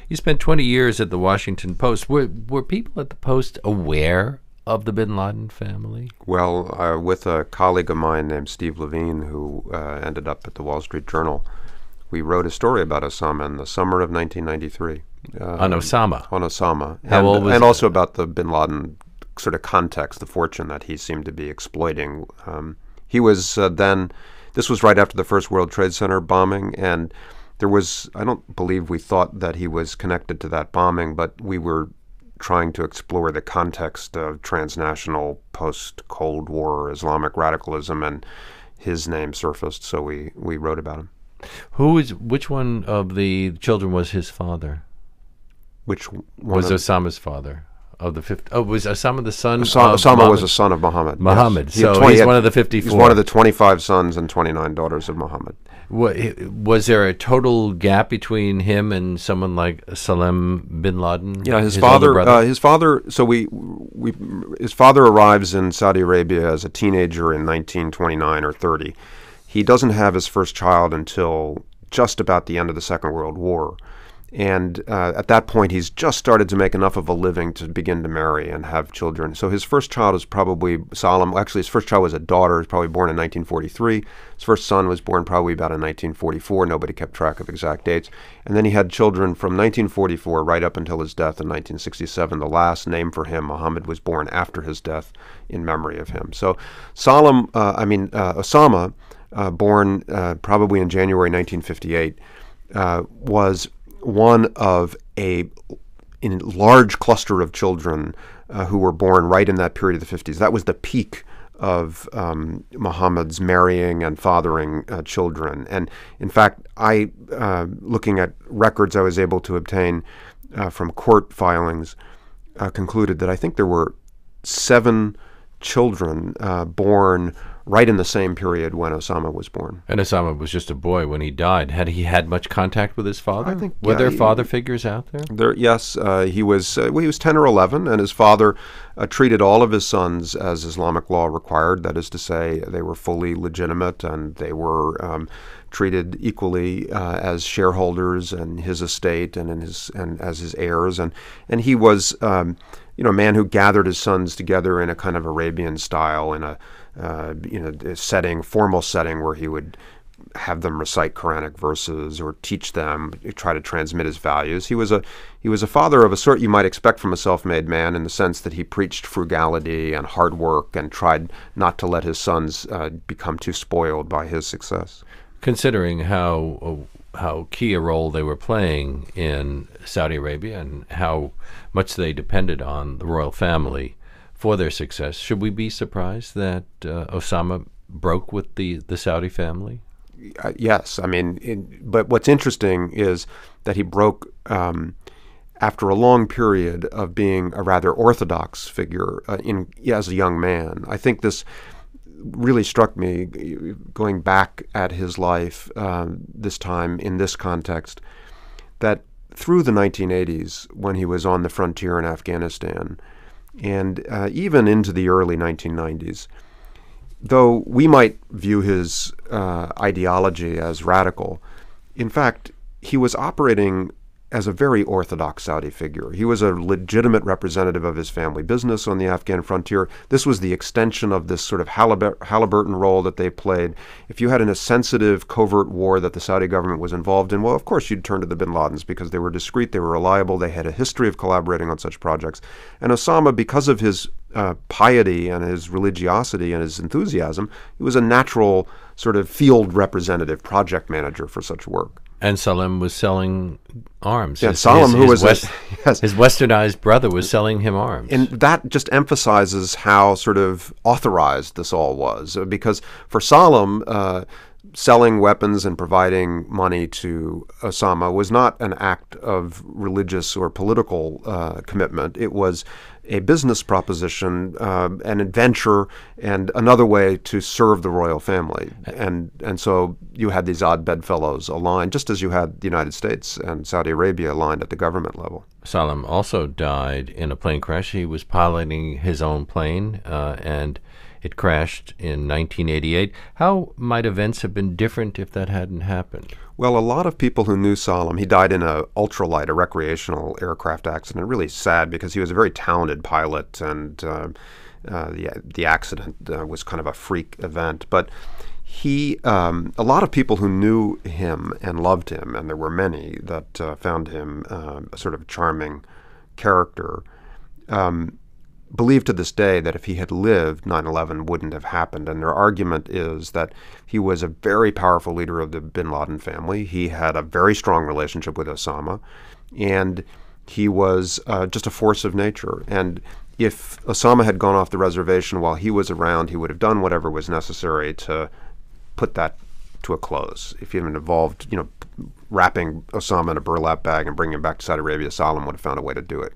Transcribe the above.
You spent 20 years at the Washington Post. Were people at the Post aware of the bin Laden family? Well, with a colleague of mine named Steve Levine, who ended up at the Wall Street Journal, we wrote a story about Osama in the summer of 1993. On Osama? On Osama. How old was and he? also about the bin Laden sort of context, the fortune that he seemed to be exploiting. He was then, this was right after the first World Trade Center bombing, and there was, I don't believe we thought that he was connected to that bombing, but we were trying to explore the context of transnational post-Cold War Islamic radicalism, and his name surfaced, so we wrote about him. Which one of the children was his father? Which one was Osama's father? Of the 50, was Osama the son of Osama Muhammad? was a son of Muhammad. Muhammad. Yes. So he's one of the 54. He's one of the 25 sons and 29 daughters of Muhammad. Was there a total gap between him and someone like Salem bin Laden? Yeah, his father. His father arrives in Saudi Arabia as a teenager in 1929 or 30. He doesn't have his first child until just about the end of the Second World War. And at that point, he's just started to make enough of a living to begin to marry and have children. So his first child is probably Salem. Actually, his first child was a daughter. He was probably born in 1943. His first son was born probably about in 1944. Nobody kept track of exact dates. And then he had children from 1944 right up until his death in 1967. The last name for him, Muhammad, was born after his death in memory of him. So Osama, born probably in January 1958, was one of a large cluster of children who were born right in that period of the 50s. That was the peak of Muhammad's marrying and fathering children. And in fact, looking at records I was able to obtain from court filings, concluded that I think there were 7 children born right in the same period when Osama was born. And Osama was just a boy when he died. Had he had much contact with his father? I think, Were there father figures out there? Yes, he was 10 or 11, and his father treated all of his sons as Islamic law required. That is to say, they were fully legitimate, and they were treated equally as shareholders in his estate and as his heirs. And he was a man who gathered his sons together in a kind of Arabian style, in a formal setting where he would have them recite Quranic verses or teach them, try to transmit his values. He was a father of a sort you might expect from a self-made man, in the sense that he preached frugality and hard work and tried not to let his sons become too spoiled by his success. Considering how key a role they were playing in Saudi Arabia and how much they depended on the royal family for their success, should we be surprised that Osama broke with the Saudi family? Yes. I mean, but what's interesting is that he broke after a long period of being a rather orthodox figure as a young man. I think this really struck me, going back at his life this time in this context, that through the 1980s, when he was on the frontier in Afghanistan, and even into the early 1990s, though we might view his ideology as radical, in fact, he was operating as a very orthodox Saudi figure. He was a legitimate representative of his family business on the Afghan frontier. This was the extension of this sort of Halliburton role that they played. If you had a sensitive, covert war that the Saudi government was involved in, well, of course you'd turn to the bin Ladens because they were discreet, they were reliable, they had a history of collaborating on such projects. And Osama, because of his piety and his religiosity and his enthusiasm, he was a natural sort of field representative, project manager for such work. And Salem was selling arms. Yeah, Salem, who was his westernized brother, was selling him arms. And that just emphasizes how sort of authorized this all was. Because for Salem, selling weapons and providing money to Osama was not an act of religious or political commitment. It was a business proposition, an adventure, and another way to serve the royal family. And so you had these odd bedfellows aligned, just as you had the United States and Saudi Arabia aligned at the government level. Salem also died in a plane crash. He was piloting his own plane, and It crashed in 1988. How might events have been different if that hadn't happened? Well, a lot of people who knew Salam, he died in a ultralight, a recreational aircraft accident. Really sad because he was a very talented pilot, and the accident was kind of a freak event. But a lot of people who knew him and loved him, and there were many that found him a sort of charming character, believe to this day that if he had lived, 9/11 wouldn't have happened. And their argument is that he was a very powerful leader of the bin Laden family. He had a very strong relationship with Osama, and he was just a force of nature. And if Osama had gone off the reservation while he was around, he would have done whatever was necessary to put that to a close. If he had been involved, wrapping Osama in a burlap bag and bringing him back to Saudi Arabia, Salam would have found a way to do it.